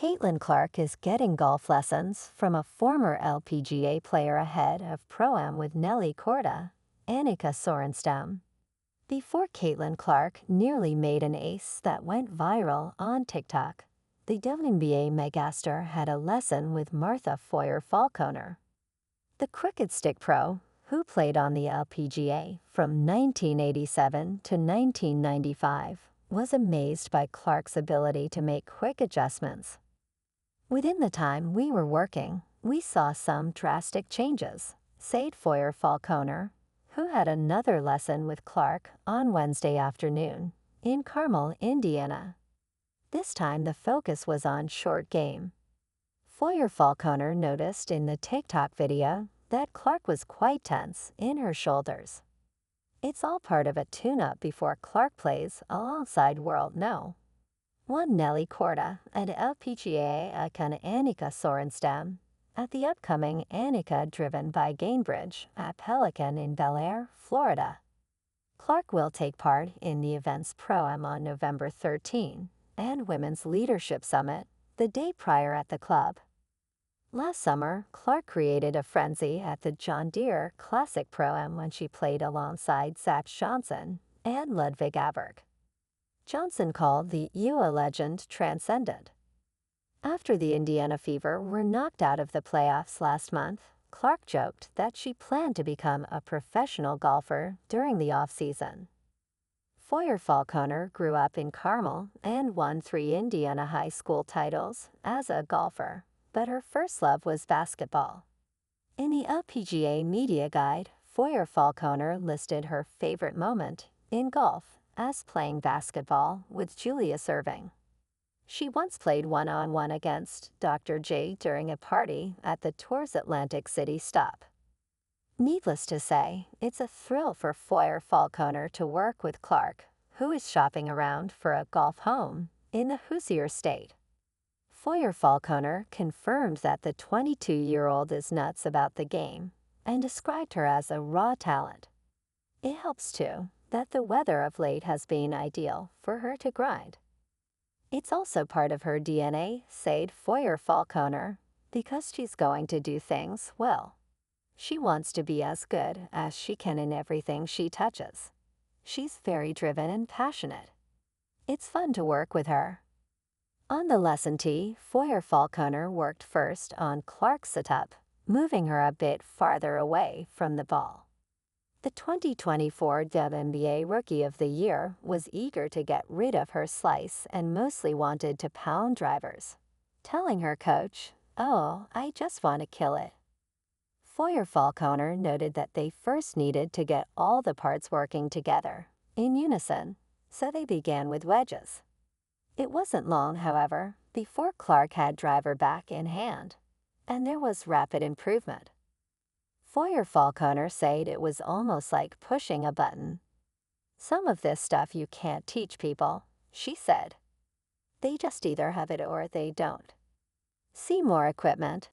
Caitlin Clark is getting golf lessons from a former LPGA player ahead of Pro-Am with Nelly Korda, Annika Sorenstam. Before Caitlin Clark nearly made an ace that went viral on TikTok, the WNBA megastar had a lesson with Martha Foyer-Falconer. The Crooked Stick Pro, who played on the LPGA from 1987 to 1995, was amazed by Clark's ability to make quick adjustments. "Within the time we were working, we saw some drastic changes," said Foyer-Falconer, who had another lesson with Clark on Wednesday afternoon in Carmel, Indiana. This time the focus was on short game. Foyer-Falconer noticed in the TikTok video that Clark was quite tense in her shoulders. It's all part of a tune-up before Clark plays alongside World No. 1 Nelly Korda and LPGA icon Annika Sorenstam at the upcoming Annika driven by Gainbridge at Pelican in Belleair, Florida. Clark will take part in the event's Pro-Am on November 13 and Women's Leadership Summit the day prior at the club. Last summer, Clark created a frenzy at the Deere Classic Pro-Am when she played alongside Zach Johnson and Ludvig Aberg. Johnson called the UA legend Transcendent. After the Indiana Fever were knocked out of the playoffs last month, Clark joked that she planned to become a professional golfer during the off-season. Foyer-Falconer grew up in Carmel and won 3 Indiana high school titles as a golfer, but her first love was basketball. In the LPGA media guide, Foyer-Falconer listed her favorite moment in golf as playing basketball with Julius Erving. She once played one-on-one against Dr. J during a party at the Tour's Atlantic City stop. Needless to say, it's a thrill for Foyer-Falconer to work with Clark, who is shopping around for a golf home in the Hoosier state. Foyer-Falconer confirmed that the 22-year-old is nuts about the game and described her as a raw talent. It helps, too, that the weather of late has been ideal for her to grind. "It's also part of her DNA," said Foyer-Falconer, "because she's going to do things well. She wants to be as good as she can in everything she touches. She's very driven and passionate. It's fun to work with her." On the lesson tee, Foyer-Falconer worked first on Clark's setup, moving her a bit farther away from the ball. The 2024 WNBA Rookie of the Year was eager to get rid of her slice and mostly wanted to pound drivers, telling her coach, "Oh, I just want to kill it." Foyer-Falconer noted that they first needed to get all the parts working together, in unison, so they began with wedges. It wasn't long, however, before Clark had driver back in hand, and there was rapid improvement. Foyer-Falconer said it was almost like pushing a button. "Some of this stuff you can't teach people," she said. "They just either have it or they don't." See more equipment